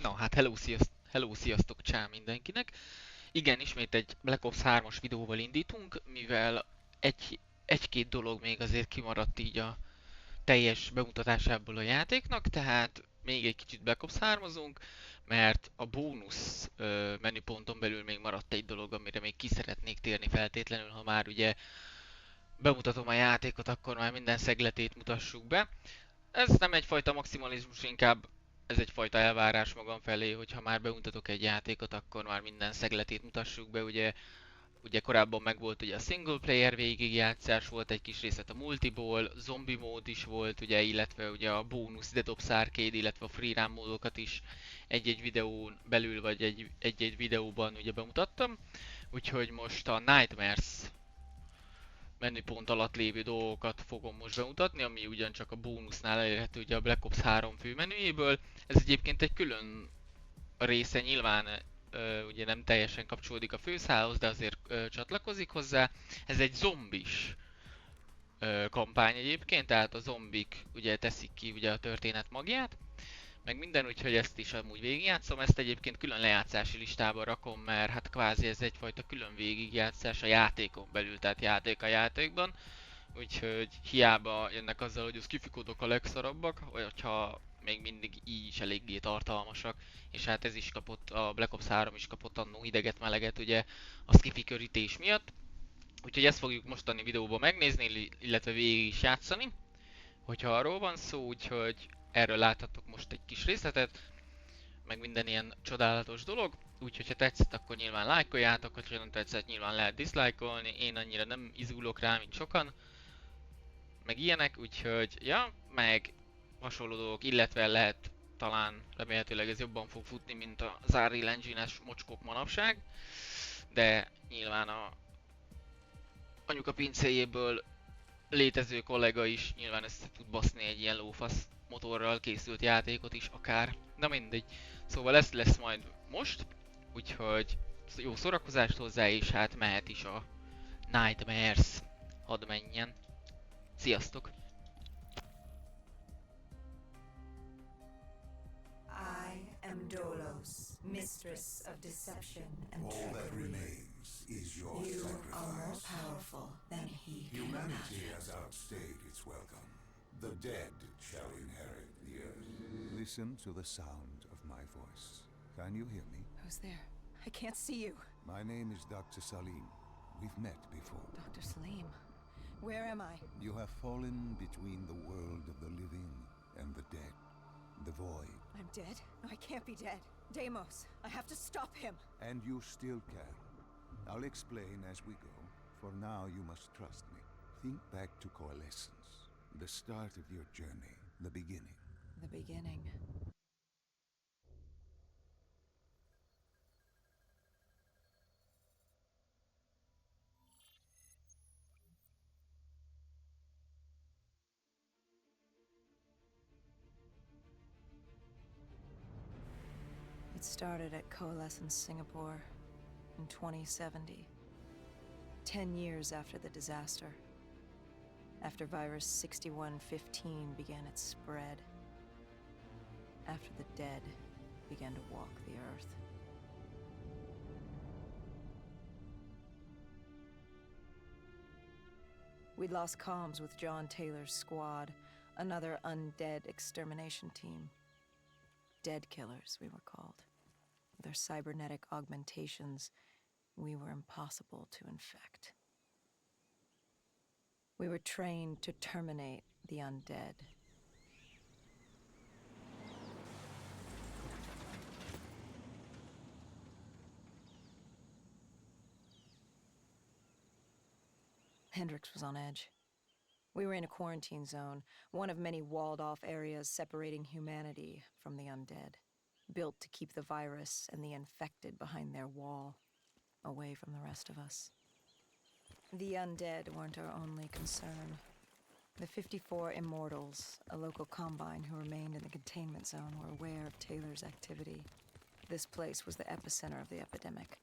Na hát hello, sziasztok csá mindenkinek. Igen, ismét egy Black Ops 3-as videóval indítunk, mivel egy-két dolog még azért kimaradt így a teljes bemutatásából a játéknak, tehát még egy kicsit Black Ops 3-ozunk, mert a bónusz menüponton belül még maradt egy dolog, amire még ki szeretnék térni feltétlenül, ha már ugye bemutatom a játékot, akkor már minden szegletét mutassuk be. Ez nem egyfajta maximalizmus, inkább ez egyfajta elvárás magam felé, hogy ha már bemutatok egy játékot, akkor már minden szegletét mutassuk be. Ugye korábban megvolt ugye a single player végigjátszás, volt egy kis részlet a multiból, zombi mód is volt, ugye, illetve ugye a bónusz Dead Ops Arcade, illetve a free run módokat is egy-egy videón belül, vagy egy-egy videóban ugye bemutattam. Úgyhogy most a Nightmares menüpont alatt lévő dolgokat fogom most bemutatni, ami ugyancsak a bónusznál elérhető ugye a Black Ops 3 főmenüjéből. Ez egyébként egy külön része, nyilván ugye nem teljesen kapcsolódik a főszálhoz, de azért csatlakozik hozzá. Ez egy zombis kampány egyébként, tehát a zombik ugye teszik ki ugye a történet magját, meg minden, úgyhogy ezt is amúgy végigjátszom. Ezt egyébként külön lejátszási listába rakom, mert hát kvázi ez egyfajta külön végigjátszás a játékon belül, tehát játék a játékban. Úgyhogy hiába jönnek azzal, hogy a skifi kódok a legszarabbak, vagy hogyha még mindig így is eléggé tartalmasak, és hát ez is kapott, a Black Ops 3 is kapott annó hideget-meleget ugye a skifi körítés miatt. Úgyhogy ezt fogjuk mostani videóban megnézni, illetve végig is játszani, hogyha arról van szó, úgyhogy erről láthatok most egy kis részletet, meg minden ilyen csodálatos dolog. Úgyhogy ha tetszett, akkor nyilván lájkoljátok, ha nem tetszett, nyilván lehet diszlájkolni, én annyira nem izgulok rá, mint sokan, meg ilyenek, úgyhogy ja, meg hasonló dolgok, illetve lehet talán remélhetőleg ez jobban fog futni, mint az Unreal Engine-es mocskok manapság, de nyilván a anyuka pincéjéből létező kollega is nyilván össze tud baszni egy ilyen lófasz motorral készült játékot is akár. Na mindegy. Szóval ez lesz majd most, úgyhogy jó szórakozást hozzá, és hát mehet is a Nightmares. Hadd menjen. Sziasztok! I am Dolos, mistress of deception and All that trickery. remains is your You are more sacrifice. powerful than he can Humanity imagine. has outstayed its welcome. The dead shall inherit the earth. Listen to the sound of my voice. Can you hear me? Who's there? I can't see you. My name is Dr. Salim. We've met before. Dr. Salim. Where am I? You have fallen between the world of the living and the dead. The void. I'm dead? No, I can't be dead. Deimos, I have to stop him. And you still can. I'll explain as we go. For now, you must trust me. Think back to Coalescence. The start of your journey. The beginning. The beginning. It started at Coalescence Singapore in 2070. 10 years after the disaster. After virus 6115 began its spread. After the dead began to walk the earth. We'd lost comms with John Taylor's squad, another undead extermination team. Dead killers, we were called. With our cybernetic augmentations, we were impossible to infect. We were trained to terminate the undead. Hendrix was on edge. We were in a quarantine zone, one of many walled-off areas separating humanity from the undead, built to keep the virus and the infected behind their wall, away from the rest of us. The undead weren't our only concern. The 54 Immortals, a local combine who remained in the containment zone, were aware of Taylor's activity. This place was the epicenter of the epidemic.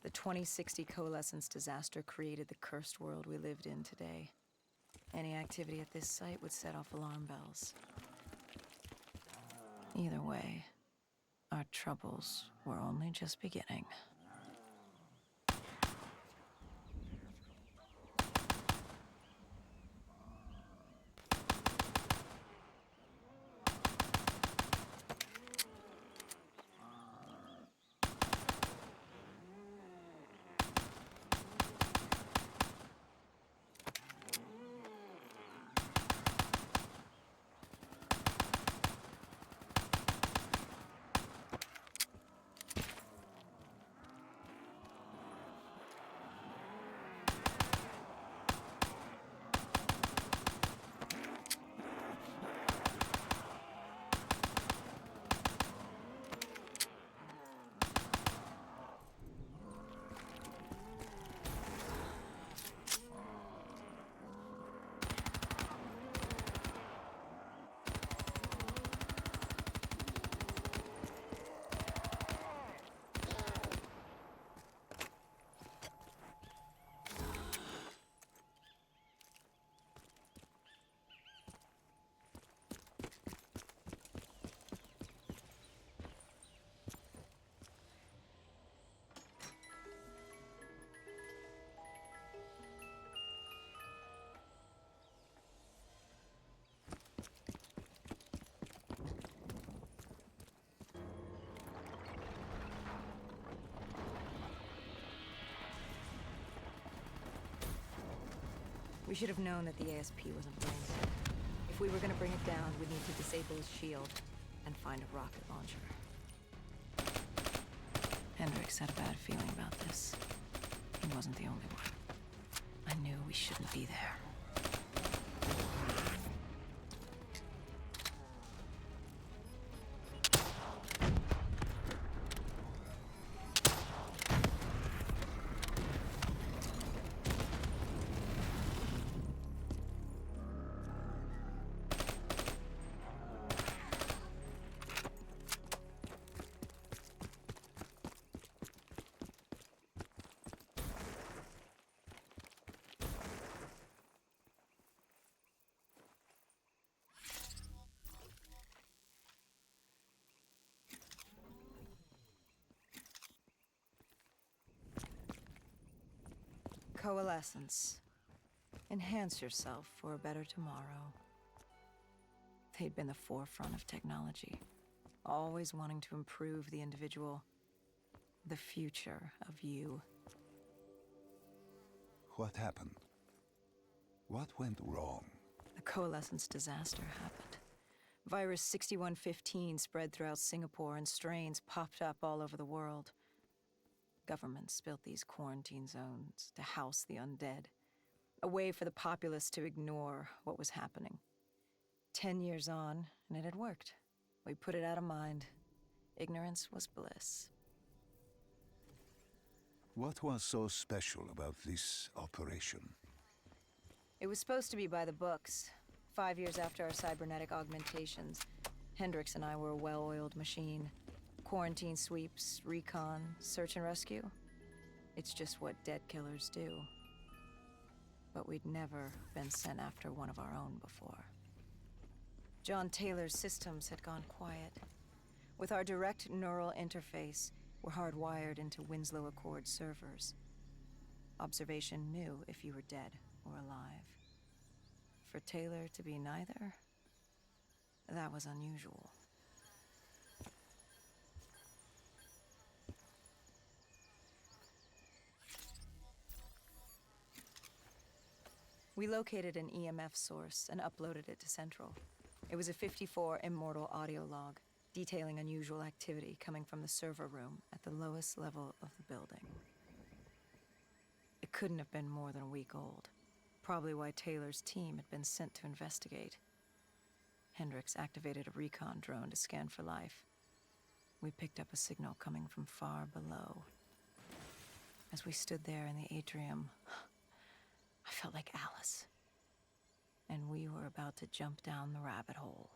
The 2060 Coalescence disaster created the cursed world we lived in today. Any activity at this site would set off alarm bells. Either way, our troubles were only just beginning. We should have known that the ASP wasn't brain dead. If we were gonna bring it down, we'd need to disable his shield and find a rocket launcher. Hendricks had a bad feeling about this. He wasn't the only one. I knew we shouldn't be there. Coalescence. Enhance yourself for a better tomorrow. They'd been the forefront of technology, always wanting to improve the individual, the future of you. What happened? What went wrong? The Coalescence disaster happened. Virus 6115 spread throughout Singapore and strains popped up all over the world. Governments built these quarantine zones to house the undead, a way for the populace to ignore what was happening. 10 years on, and it had worked. We put it out of mind. Ignorance was bliss. What was so special about this operation? It was supposed to be by the books. 5 years after our cybernetic augmentations, Hendricks and I were a well-oiled machine. Quarantine sweeps, recon, search and rescue. It's just what dead killers do. But we'd never been sent after one of our own before. John Taylor's systems had gone quiet. With our direct neural interface, we're hardwired into Winslow Accord servers. Observation knew if you were dead or alive. For Taylor to be neither, that was unusual. We located an EMF source and uploaded it to Central. It was a 54 immortal audio log, detailing unusual activity coming from the server room at the lowest level of the building. It couldn't have been more than a week old, probably why Taylor's team had been sent to investigate. Hendricks activated a recon drone to scan for life. We picked up a signal coming from far below. As we stood there in the atrium, I felt like Alice. And we were about to jump down the rabbit hole.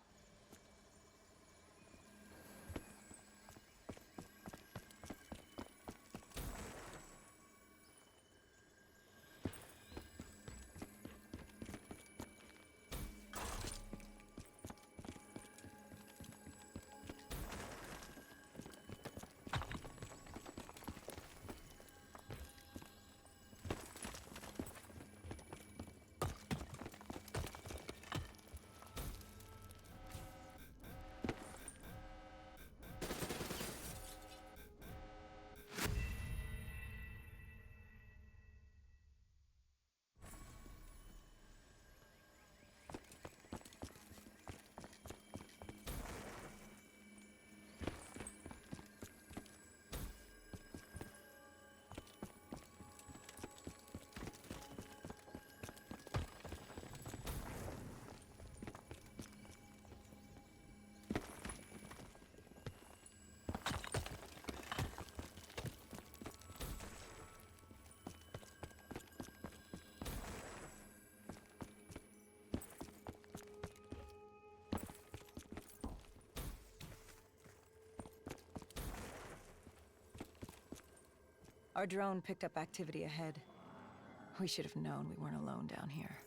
Our drone picked up activity ahead. We should have known we weren't alone down here.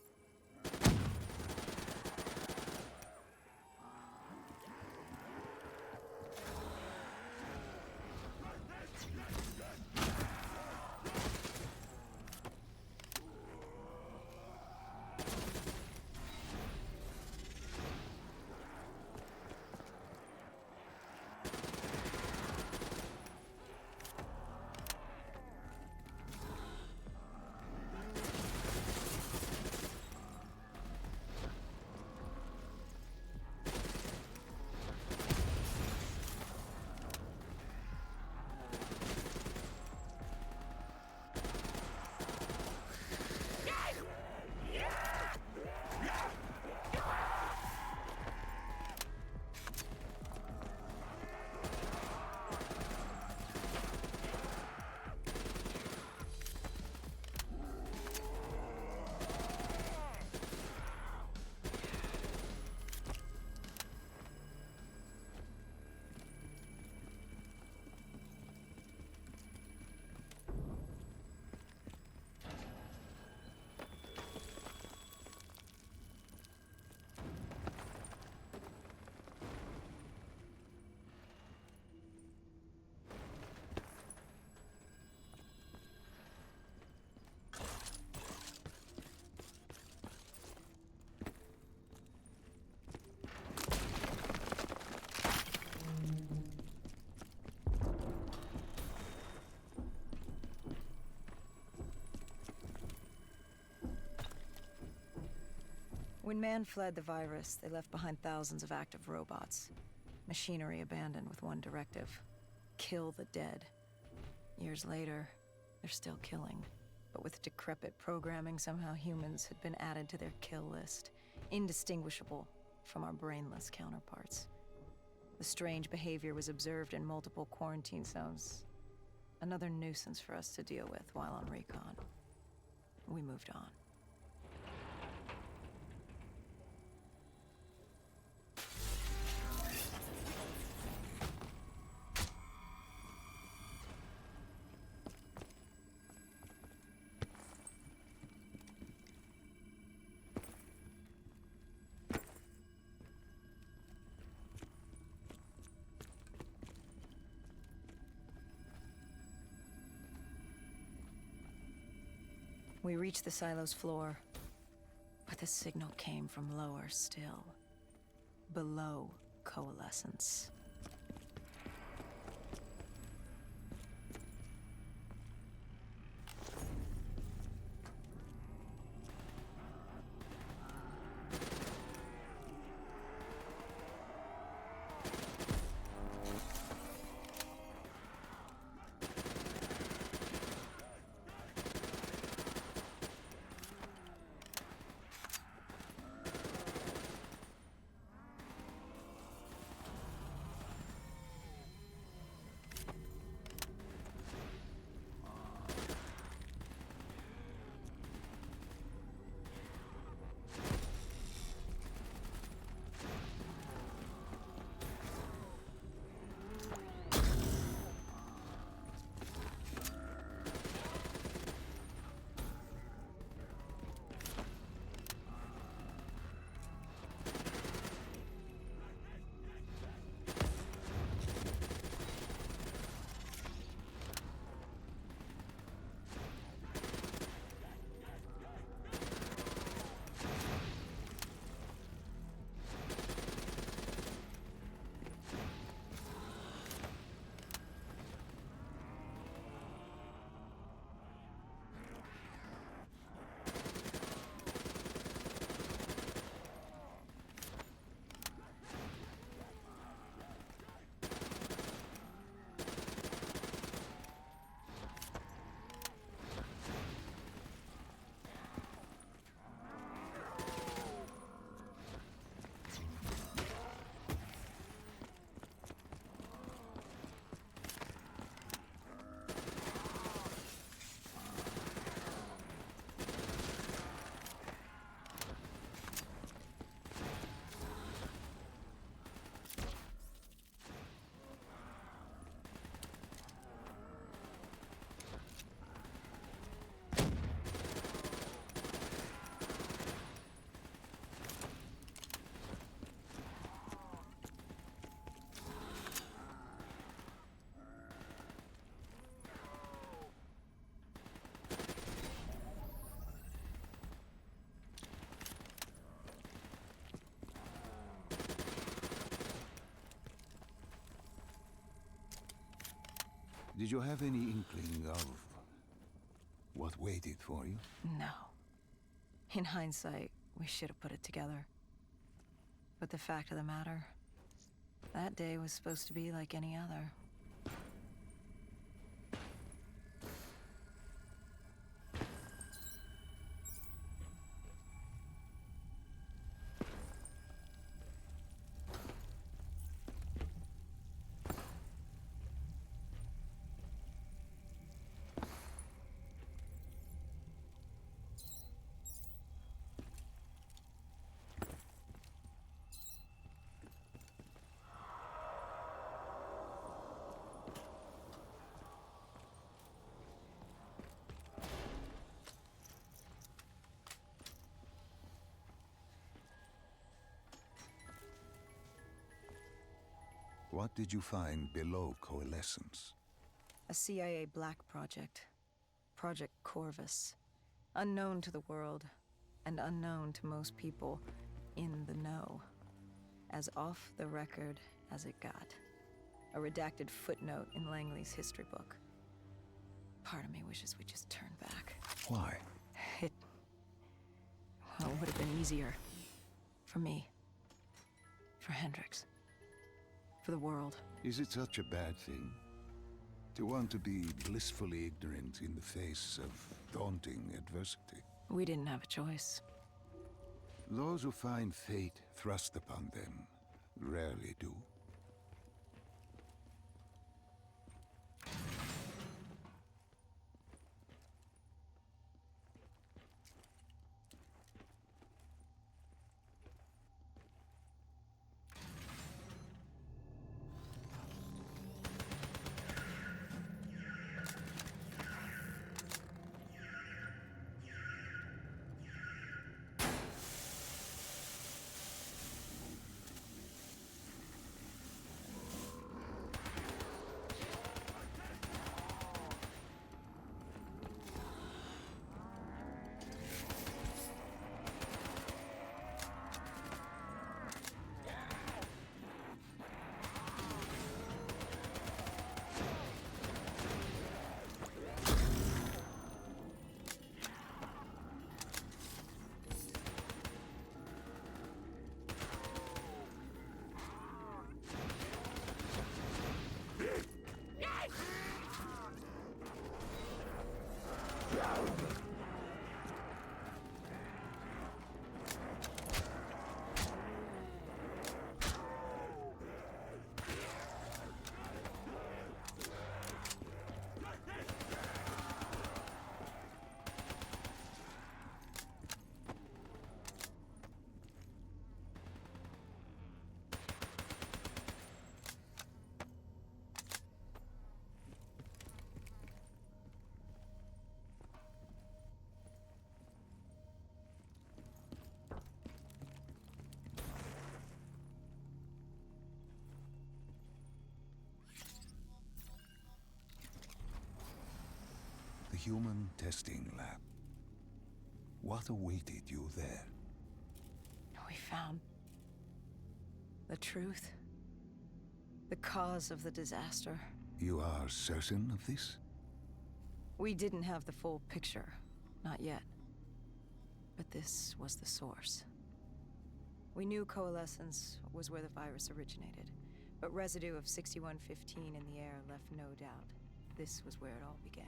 When man fled the virus, they left behind thousands of active robots. Machinery abandoned with one directive: kill the dead. Years later, they're still killing. But with decrepit programming, somehow humans had been added to their kill list, indistinguishable from our brainless counterparts. The strange behavior was observed in multiple quarantine zones. Another nuisance for us to deal with while on recon. We moved on. We reached the silo's floor, but the signal came from lower still, below coalescence. Did you have any inkling of what waited for you? No. In hindsight, we should have put it together. But the fact of the matter, that day was supposed to be like any other. What did you find below Coalescence? A CIA black project. Project Corvus. Unknown to the world, and unknown to most people in the know. As off the record as it got. A redacted footnote in Langley's history book. Part of me wishes we just turned back. Why? It... well, it would have been easier. For me. For Hendricks. For the world. Is it such a bad thing? To want to be blissfully ignorant in the face of daunting adversity? We didn't have a choice. Those who find fate thrust upon them rarely do. The human testing lab. What awaited you there? We found... the truth. The cause of the disaster. You are certain of this? We didn't have the full picture. Not yet. But this was the source. We knew Coalescence was where the virus originated, but residue of 6115 in the air left no doubt. This was where it all began.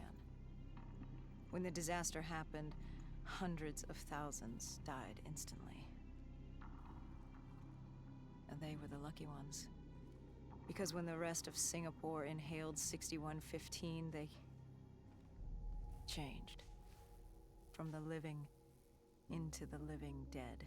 When the disaster happened, hundreds of thousands died instantly. And they were the lucky ones. Because when the rest of Singapore inhaled 6115, they changed. From the living into the living dead.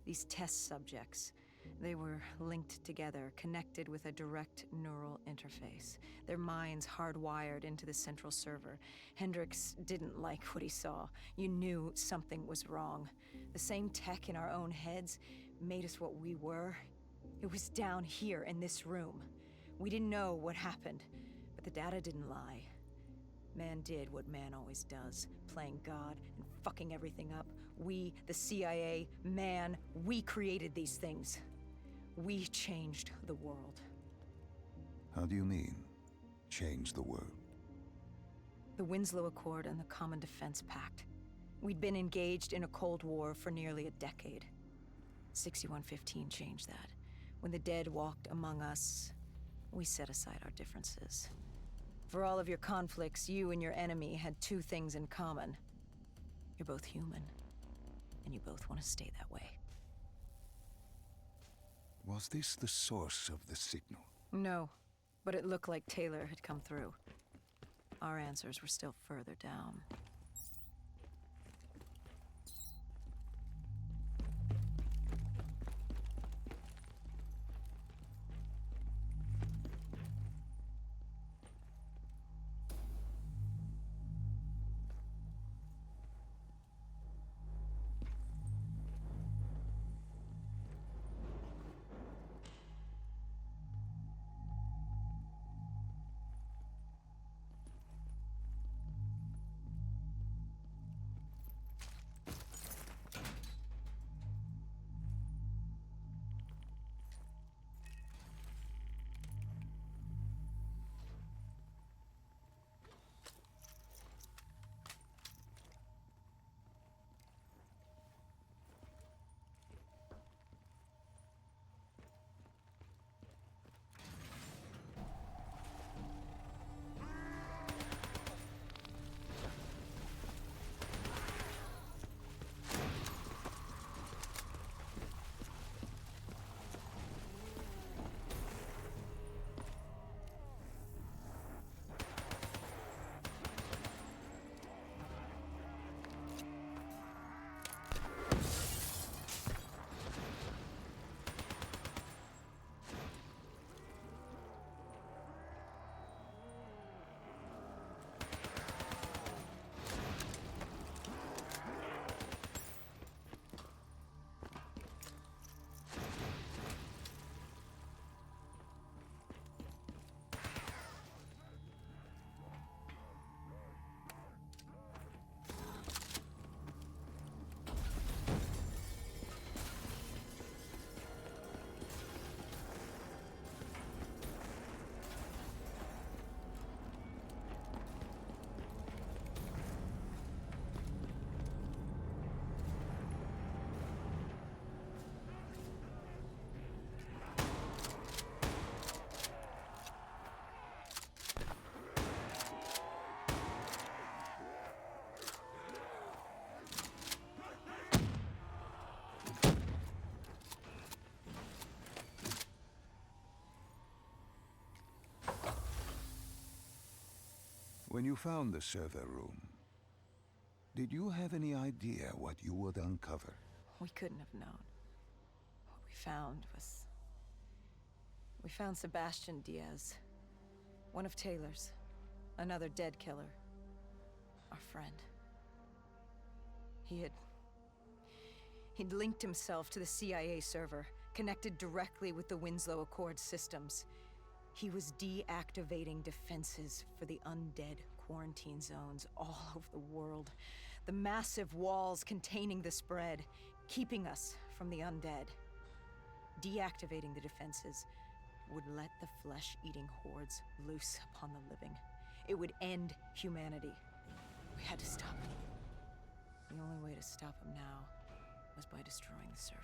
These test subjects, they were linked together, connected with a direct neural interface. Their minds hardwired into the central server. Hendricks didn't like what he saw. You knew something was wrong. The same tech in our own heads made us what we were. It was down here in this room. We didn't know what happened, but the data didn't lie. Man did what man always does, playing God and fucking everything up. We, the CIA, man, we created these things. We changed the world. How do you mean? change the world? The Winslow Accord and the Common Defense Pact. We'd been engaged in a Cold War for nearly a decade. 6115 changed that. When the dead walked among us, we set aside our differences. For all of your conflicts, you and your enemy had two things in common. You're both human, and you both want to stay that way. Was this the source of the signal? No, but it looked like Taylor had come through. Our answers were still further down. When you found the server room, did you have any idea what you would uncover? We couldn't have known. What we found was... We found Sebastian Diaz. One of Taylor's. Another dead killer. Our friend. He'd linked himself to the CIA server, connected directly with the Winslow Accord systems. He was deactivating defenses for the undead quarantine zones all over the world. The massive walls containing the spread, keeping us from the undead. Deactivating the defenses would let the flesh-eating hordes loose upon the living. It would end humanity. We had to stop him. The only way to stop him now was by destroying the server.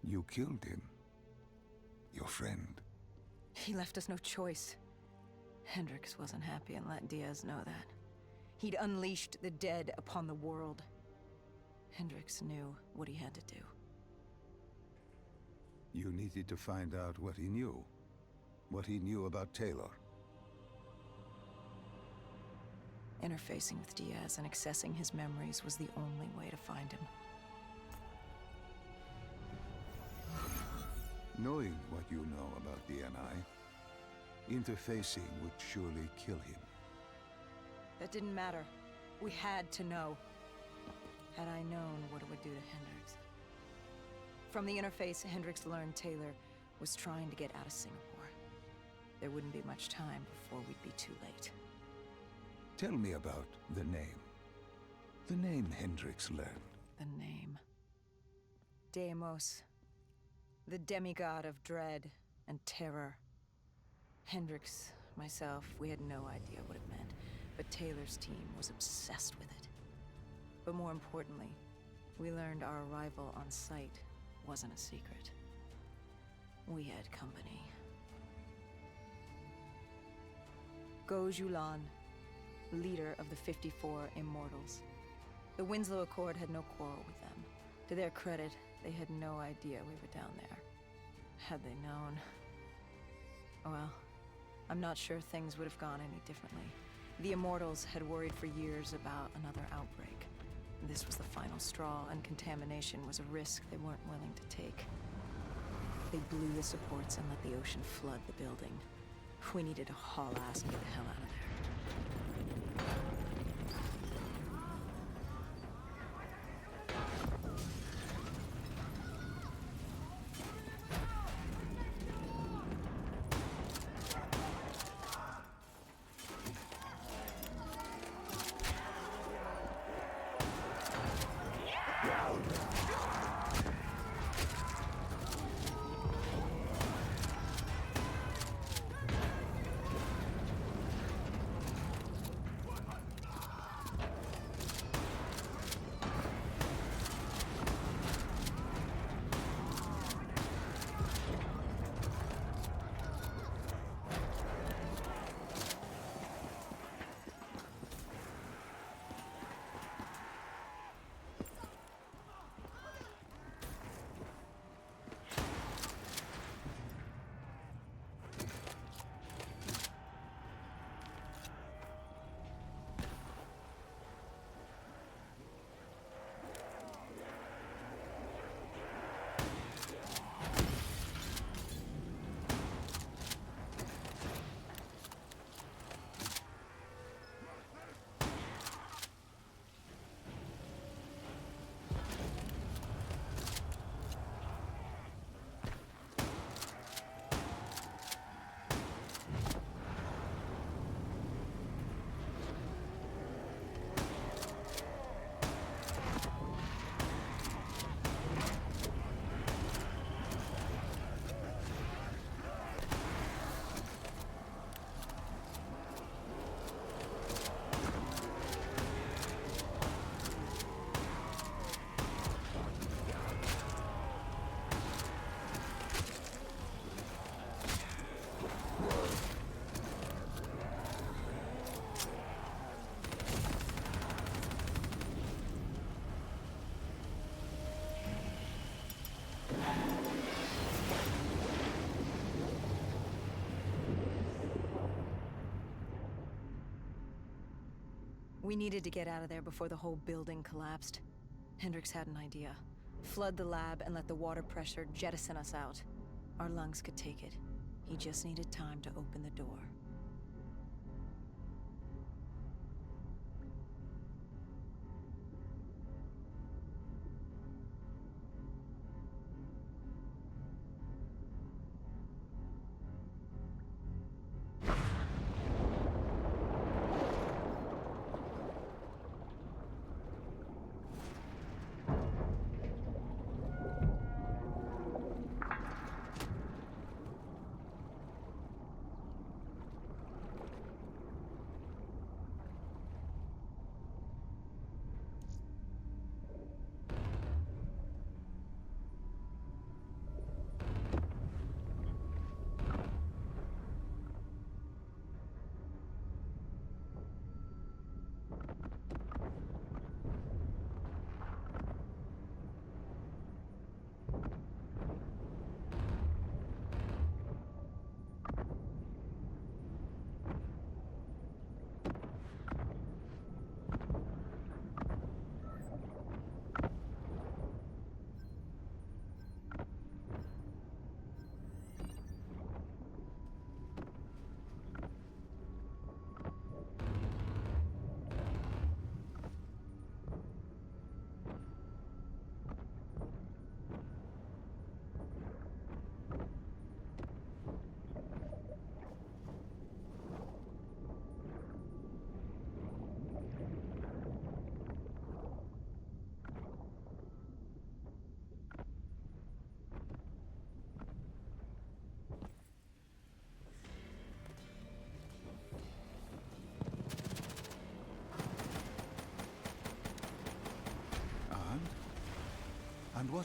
You killed him. Your friend. He left us no choice. Hendrix wasn't happy and let Diaz know that. He'd unleashed the dead upon the world. Hendrix knew what he had to do. You needed to find out what he knew. What he knew about Taylor. Interfacing with Diaz and accessing his memories was the only way to find him. Knowing what you know about DNI, interfacing would surely kill him. That didn't matter. We had to know. Had I known what it would do to Hendrix. From the interface, Hendrix learned Taylor was trying to get out of Singapore. There wouldn't be much time before we'd be too late. Tell me about the name. The name Hendrix learned. The name. Deimos. The demigod of dread and terror. Hendrix, myself, we had no idea what it meant, but Taylor's team was obsessed with it. But more importantly, we learned our arrival on site wasn't a secret. We had company. Go Julan, leader of the 54 Immortals. The Winslow Accord had no quarrel with them. To their credit, they had no idea we were down there. Had they known... Well, I'm not sure things would have gone any differently. The Immortals had worried for years about another outbreak. This was the final straw, and contamination was a risk they weren't willing to take. They blew the supports and let the ocean flood the building. We needed to haul ass and get the hell out of there. We needed to get out of there before the whole building collapsed. Hendrix had an idea. Flood the lab and let the water pressure jettison us out. Our lungs could take it. He just needed time to open the door.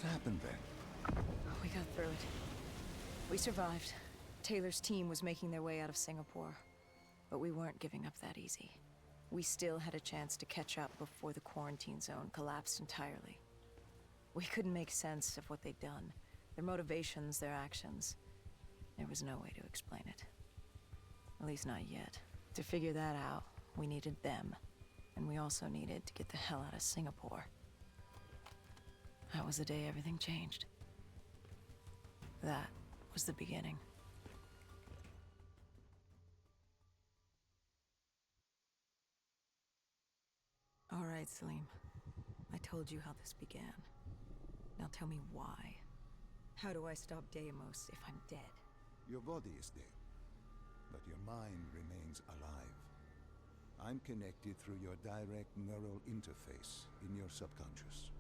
What happened then? We got through it. We survived. Taylor's team was making their way out of Singapore. But we weren't giving up that easy. We still had a chance to catch up before the quarantine zone collapsed entirely. We couldn't make sense of what they'd done. Their motivations, their actions. There was no way to explain it. At least not yet. To figure that out, we needed them. And we also needed to get the hell out of Singapore. That was the day everything changed. That was the beginning. All right, Salim. I told you how this began. Now tell me why. How do I stop Deimos if I'm dead? Your body is dead, but your mind remains alive. I'm connected through your direct neural interface in your subconscious.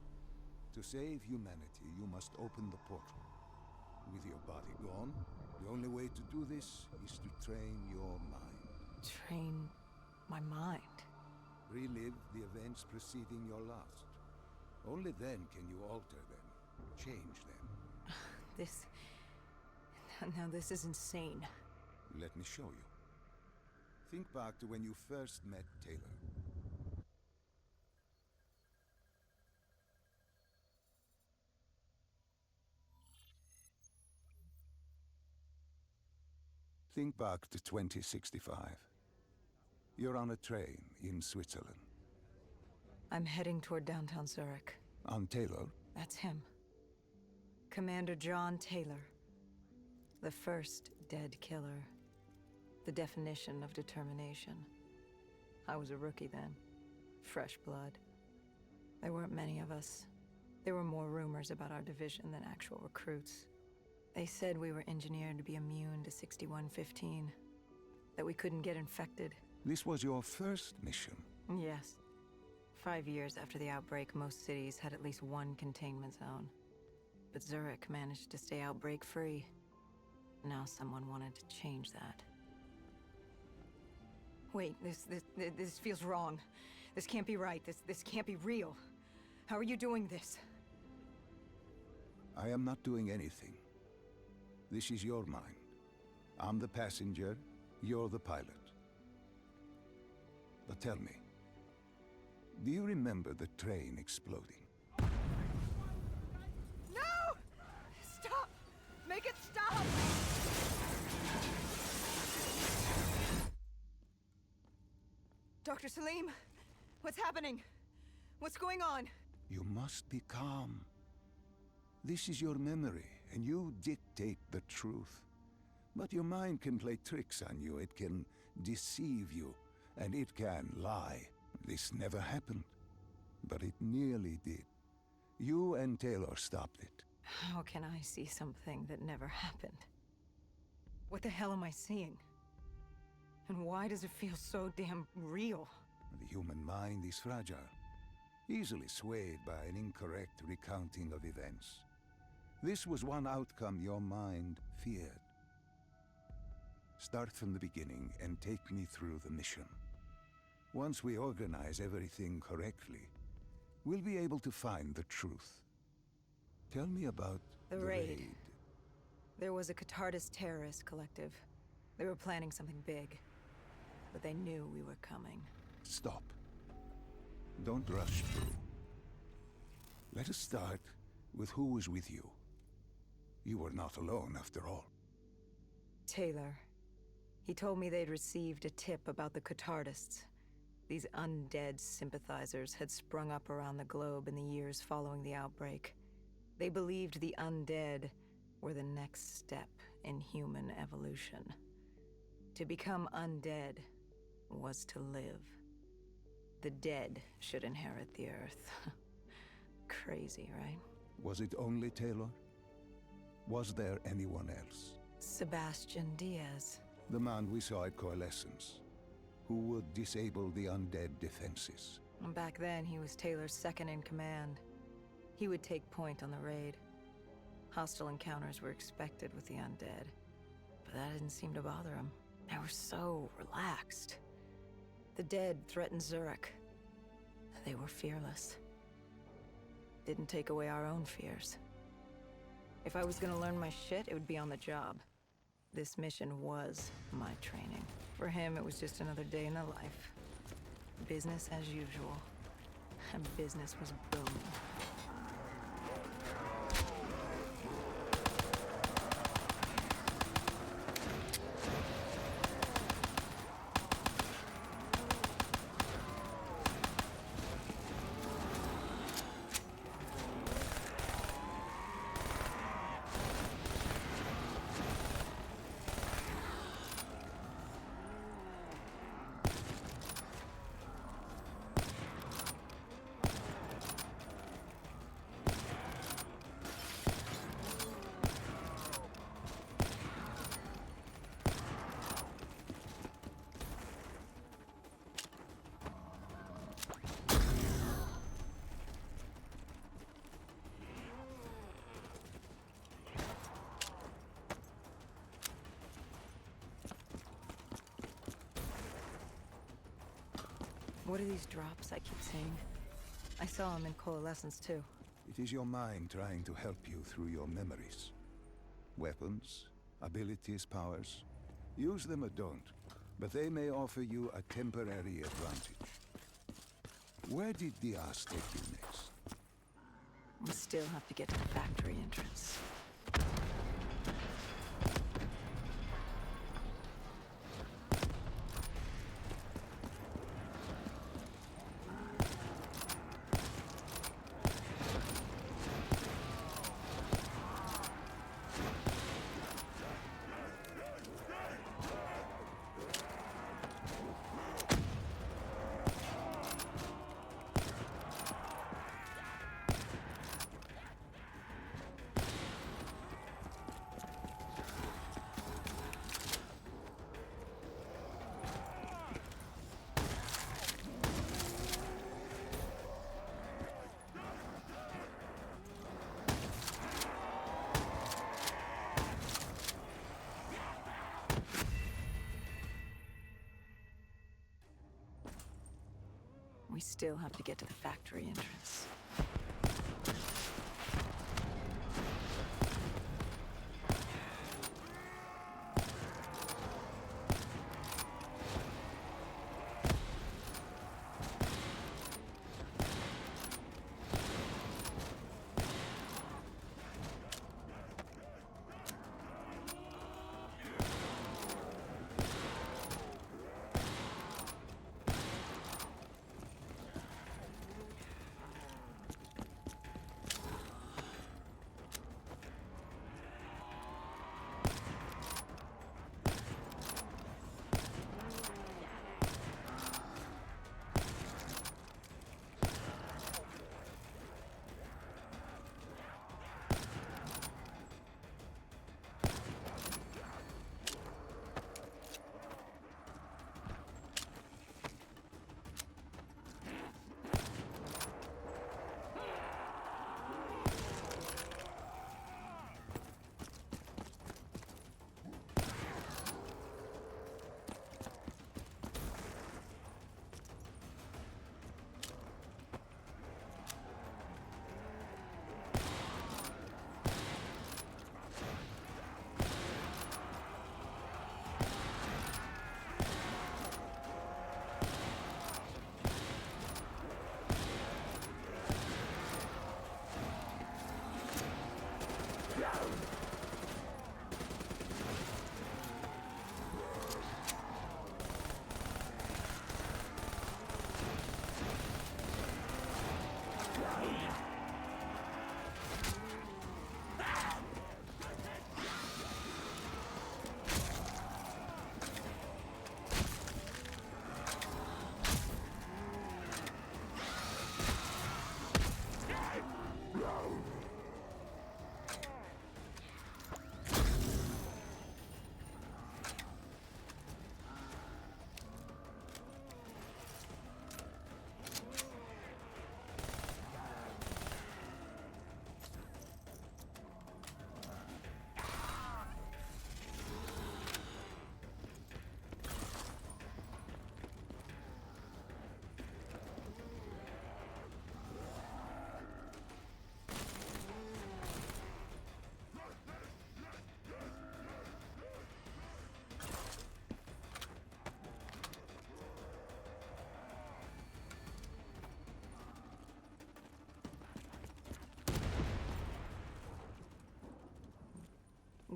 To save humanity, you must open the portal. With your body gone, the only way to do this is to train your mind. Train my mind? Relive the events preceding your last. Only then can you alter them, change them. This... Now this is insane. Let me show you. Think back to when you first met Taylor. Think back to 2065. You're on a train in Switzerland. I'm heading toward downtown Zurich. On Taylor? That's him. Commander John Taylor. The first dead killer. The definition of determination. I was a rookie then. Fresh blood. There weren't many of us. There were more rumors about our division than actual recruits. They said we were engineered to be immune to 6115. That we couldn't get infected. This was your first mission. Yes. 5 years after the outbreak, most cities had at least one containment zone. But Zurich managed to stay outbreak-free. Now someone wanted to change that. Wait, this feels wrong. This can't be right. This can't be real. How are you doing this? I am not doing anything. This is your mind. I'm the passenger, you're the pilot. But tell me, do you remember the train exploding? No! Stop! Make it stop! Dr. Salim, what's happening? What's going on? You must be calm. This is your memory, and you dictate the truth. But your mind can play tricks on you. It can deceive you, and it can lie. This never happened, but it nearly did. You and Taylor stopped it. How can I see something that never happened? What the hell am I seeing? And why does it feel so damn real? The human mind is fragile, easily swayed by an incorrect recounting of events. This was one outcome your mind feared. Start from the beginning and take me through the mission. Once we organize everything correctly, we'll be able to find the truth. Tell me about The raid. There was a Catardist terrorist collective. They were planning something big. But they knew we were coming. Stop. Don't rush through. Let us start with who was with you. You were not alone, after all. Taylor. He told me they'd received a tip about the Catardists. These undead sympathizers had sprung up around the globe in the years following the outbreak. They believed the undead were the next step in human evolution. To become undead was to live. The dead should inherit the earth. Crazy, right? Was it only Taylor? Was there anyone else? Sebastian Diaz. The man we saw at Coalescence, who would disable the undead defenses. Back then, he was Taylor's second in command. He would take point on the raid. Hostile encounters were expected with the undead. But that didn't seem to bother him. They were so relaxed. The dead threatened Zurich. They were fearless. Didn't take away our own fears. If I was gonna learn my shit, it would be on the job. This mission was my training. For him, it was just another day in the life. Business as usual. And business was booming. What are these drops I keep seeing? I saw them in Coalescence too. It is your mind trying to help you through your memories. Weapons, abilities, powers. Use them or don't, but they may offer you a temporary advantage. Where did the ass take you next? We still have to get to the factory entrance. We still have to get to the factory entrance.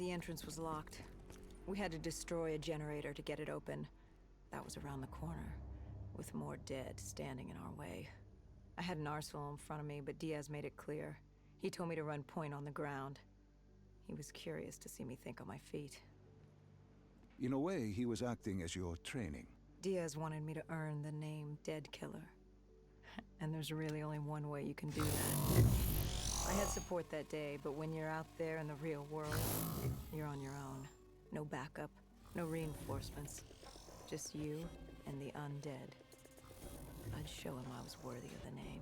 The entrance was locked. We had to destroy a generator to get it open. That was around the corner, with more dead standing in our way. I had an arsenal in front of me, but Diaz made it clear. He told me to run point on the ground. He was curious to see me think on my feet. In a way, he was acting as your training. Diaz wanted me to earn the name Dead Killer. And there's really only one way you can do that. I had support that day, but when you're out there in the real world, you're on your own. No backup, no reinforcements. Just you and the undead. I'd show him I was worthy of the name.